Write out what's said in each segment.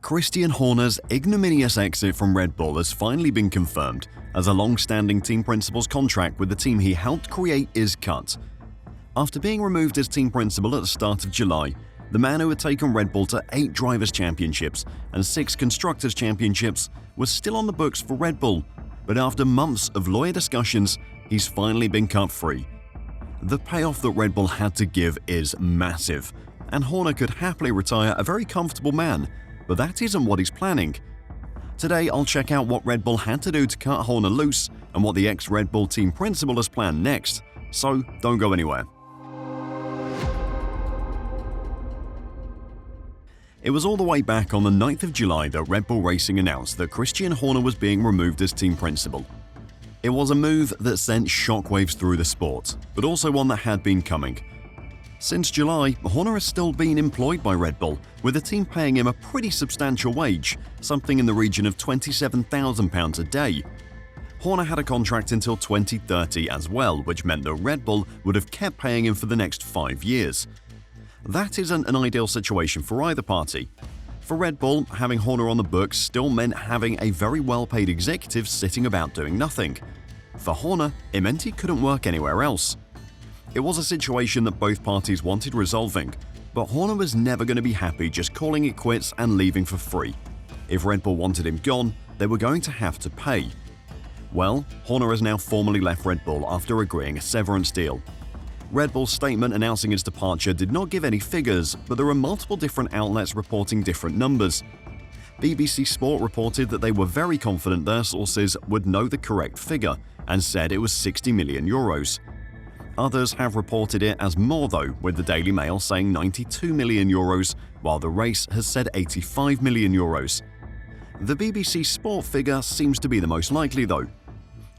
Christian Horner's ignominious exit from Red Bull has finally been confirmed, as a long-standing team principal's contract with the team he helped create is cut. After being removed as team principal at the start of July, the man who had taken Red Bull to 8 Drivers' Championships and 6 Constructors' Championships was still on the books for Red Bull, but after months of lawyer discussions, he's finally been cut free. The payoff that Red Bull had to give is massive, and Horner could happily retire a very comfortable man, but that isn't what he's planning. Today I'll check out what Red Bull had to do to cut Horner loose and what the ex-Red Bull team principal has planned next, so don't go anywhere. It was all the way back on the 9th of July that Red Bull Racing announced that Christian Horner was being removed as team principal. It was a move that sent shockwaves through the sport, but also one that had been coming. Since July, Horner has still been employed by Red Bull, with the team paying him a pretty substantial wage, something in the region of £27,000 a day. Horner had a contract until 2030 as well, which meant that Red Bull would have kept paying him for the next 5 years. That isn't an ideal situation for either party. For Red Bull, having Horner on the books still meant having a very well-paid executive sitting about doing nothing. For Horner, it meant he couldn't work anywhere else. It was a situation that both parties wanted resolving, but Horner was never going to be happy just calling it quits and leaving for free. If Red Bull wanted him gone, they were going to have to pay. Well, Horner has now formally left Red Bull after agreeing a severance deal. Red Bull's statement announcing his departure did not give any figures, but there are multiple different outlets reporting different numbers. BBC Sport reported that they were very confident their sources would know the correct figure and said it was €60 million. Others have reported it as more though, with the Daily Mail saying €92 million, while the Race has said €85 million. The BBC Sport figure seems to be the most likely though.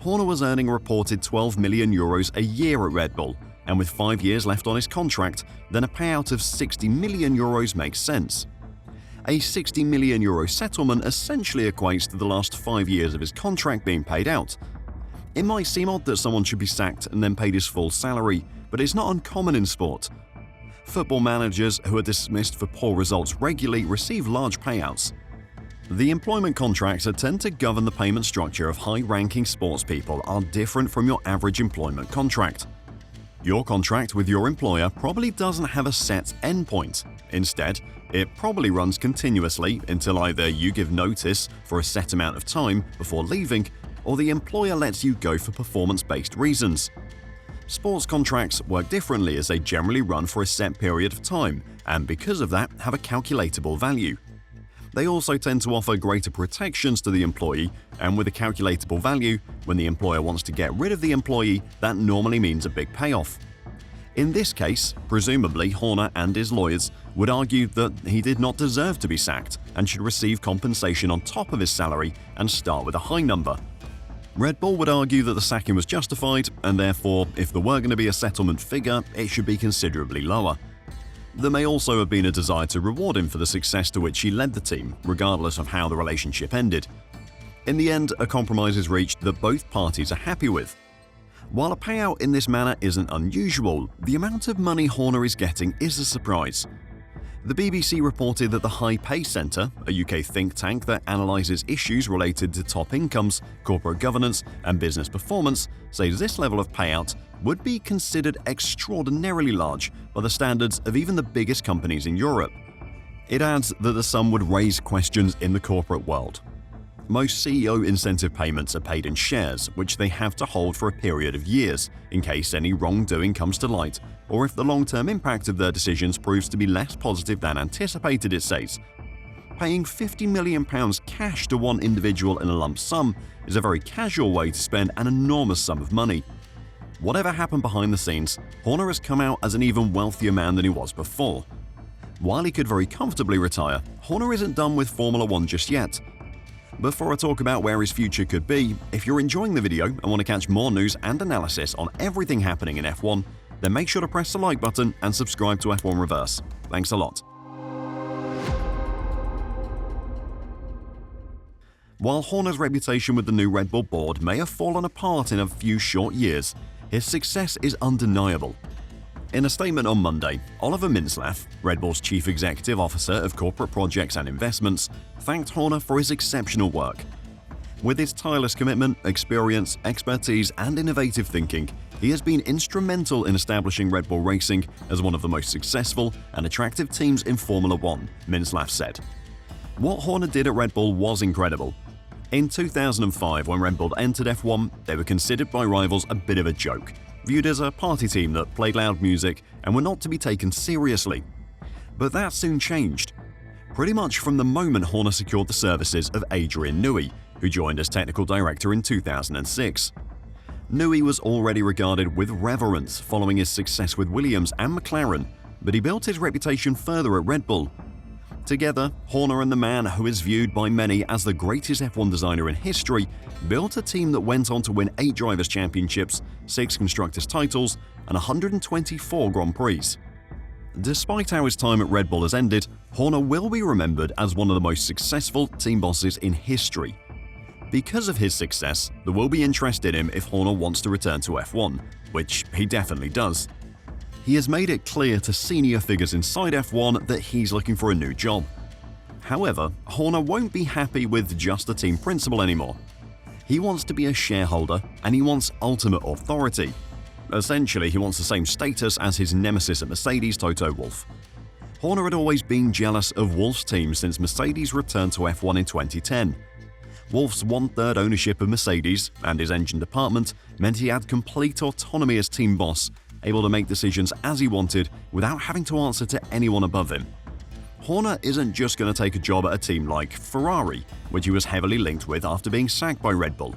Horner was earning a reported €12 million a year at Red Bull, and with 5 years left on his contract, then a payout of €60 million makes sense. A €60 million settlement essentially equates to the last 5 years of his contract being paid out. It might seem odd that someone should be sacked and then paid his full salary, but it's not uncommon in sport. Football managers who are dismissed for poor results regularly receive large payouts. The employment contracts that tend to govern the payment structure of high-ranking sports people are different from your average employment contract. Your contract with your employer probably doesn't have a set endpoint. Instead, it probably runs continuously until either you give notice for a set amount of time before leaving, or the employer lets you go for performance-based reasons. Sports contracts work differently as they generally run for a set period of time and because of that have a calculatable value. They also tend to offer greater protections to the employee, and with a calculatable value, when the employer wants to get rid of the employee, that normally means a big payoff. In this case, presumably Horner and his lawyers would argue that he did not deserve to be sacked and should receive compensation on top of his salary and start with a high number. Red Bull would argue that the sacking was justified, and therefore, if there were going to be a settlement figure, it should be considerably lower. There may also have been a desire to reward him for the success to which he led the team, regardless of how the relationship ended. In the end, a compromise is reached that both parties are happy with. While a payout in this manner isn't unusual, the amount of money Horner is getting is a surprise. The BBC reported that the High Pay Centre, a UK think tank that analyses issues related to top incomes, corporate governance and business performance, says this level of payout would be considered extraordinarily large by the standards of even the biggest companies in Europe. It adds that the sum would raise questions in the corporate world. Most CEO incentive payments are paid in shares, which they have to hold for a period of years in case any wrongdoing comes to light, or if the long-term impact of their decisions proves to be less positive than anticipated, it says. Paying £50 million cash to one individual in a lump sum is a very casual way to spend an enormous sum of money. Whatever happened behind the scenes, Horner has come out as an even wealthier man than he was before. While he could very comfortably retire, Horner isn't done with Formula One just yet. Before I talk about where his future could be, if you're enjoying the video and want to catch more news and analysis on everything happening in F1, then make sure to press the like button and subscribe to F1 Reverse. Thanks a lot. While Horner's reputation with the new Red Bull board may have fallen apart in a few short years, his success is undeniable. In a statement on Monday, Oliver Mintzlaff, Red Bull's Chief Executive Officer of Corporate Projects and Investments, thanked Horner for his exceptional work. With his tireless commitment, experience, expertise, and innovative thinking, he has been instrumental in establishing Red Bull Racing as one of the most successful and attractive teams in Formula One, Mintzlaff said. What Horner did at Red Bull was incredible. In 2005, when Red Bull entered F1, they were considered by rivals a bit of a joke, viewed as a party team that played loud music and were not to be taken seriously. But that soon changed. Pretty much from the moment Horner secured the services of Adrian Newey, who joined as technical director in 2006. Newey was already regarded with reverence following his success with Williams and McLaren, but he built his reputation further at Red Bull. Together, Horner and the man who is viewed by many as the greatest F1 designer in history built a team that went on to win 8 Drivers' Championships, 6 Constructors' titles, and 124 Grand Prix. Despite how his time at Red Bull has ended, Horner will be remembered as one of the most successful team bosses in history. Because of his success, there will be interest in him if Horner wants to return to F1, which he definitely does. He has made it clear to senior figures inside F1 that he's looking for a new job. However, Horner won't be happy with just a team principal anymore. He wants to be a shareholder and he wants ultimate authority. Essentially, he wants the same status as his nemesis at Mercedes, Toto Wolff. Horner had always been jealous of Wolff's team since Mercedes returned to F1 in 2010. Wolff's one-third ownership of Mercedes and his engine department meant he had complete autonomy as team boss, able to make decisions as he wanted without having to answer to anyone above him. Horner isn't just going to take a job at a team like Ferrari, which he was heavily linked with after being sacked by Red Bull.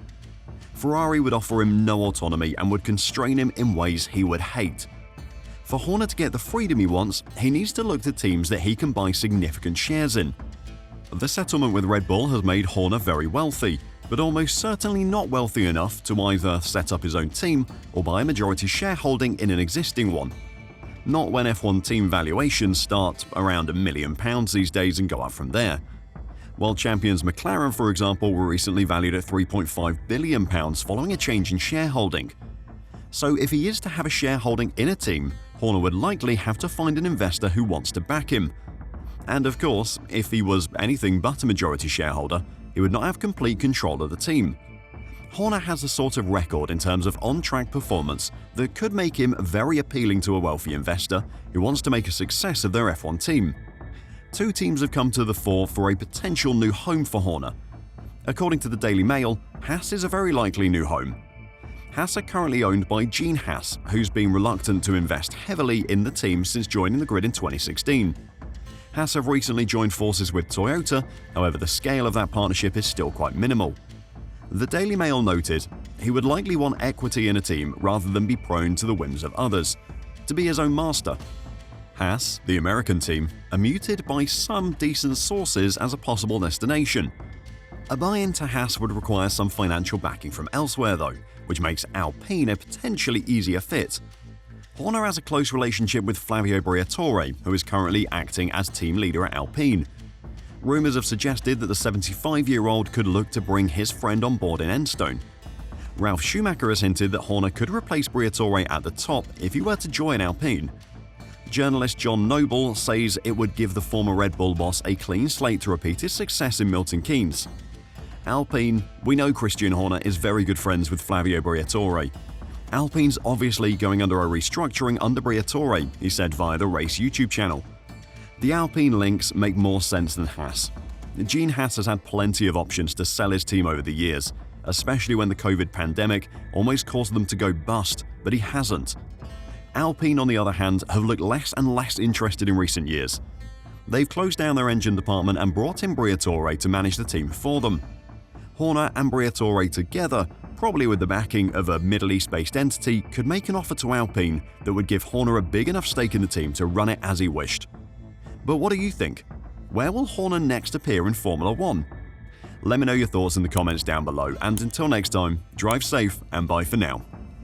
Ferrari would offer him no autonomy and would constrain him in ways he would hate. For Horner to get the freedom he wants, he needs to look to teams that he can buy significant shares in. The settlement with Red Bull has made Horner very wealthy, but almost certainly not wealthy enough to either set up his own team or buy a majority shareholding in an existing one. Not when F1 team valuations start around £1 million these days and go up from there. World champions McLaren, for example, were recently valued at £3.5 billion following a change in shareholding. So if he is to have a shareholding in a team, Horner would likely have to find an investor who wants to back him. And of course, if he was anything but a majority shareholder, he would not have complete control of the team. Horner has a sort of record in terms of on-track performance that could make him very appealing to a wealthy investor who wants to make a success of their F1 team. 2 teams have come to the fore for a potential new home for Horner. According to the Daily Mail, Haas is a very likely new home. Haas are currently owned by Gene Haas, who's been reluctant to invest heavily in the team since joining the grid in 2016. Haas have recently joined forces with Toyota, however the scale of that partnership is still quite minimal. The Daily Mail noted he would likely want equity in a team rather than be prone to the whims of others, to be his own master. Haas, the American team, are muted by some decent sources as a possible destination. A buy-in to Haas would require some financial backing from elsewhere though, which makes Alpine a potentially easier fit. Horner has a close relationship with Flavio Briatore, who is currently acting as team leader at Alpine. Rumours have suggested that the 75-year-old could look to bring his friend on board in Enstone. Ralf Schumacher has hinted that Horner could replace Briatore at the top if he were to join Alpine. Journalist John Noble says it would give the former Red Bull boss a clean slate to repeat his success in Milton Keynes. Alpine, we know Christian Horner is very good friends with Flavio Briatore. Alpine's obviously going under a restructuring under Briatore, he said via the race YouTube channel. The Alpine links make more sense than Haas. Gene Haas has had plenty of options to sell his team over the years, especially when the COVID pandemic almost caused them to go bust, but he hasn't. Alpine, on the other hand, have looked less and less interested in recent years. They've closed down their engine department and brought in Briatore to manage the team for them. Horner and Briatore together, probably with the backing of a Middle East-based entity, could make an offer to Alpine that would give Horner a big enough stake in the team to run it as he wished. But what do you think? Where will Horner next appear in Formula One? Let me know your thoughts in the comments down below, and until next time, drive safe and bye for now.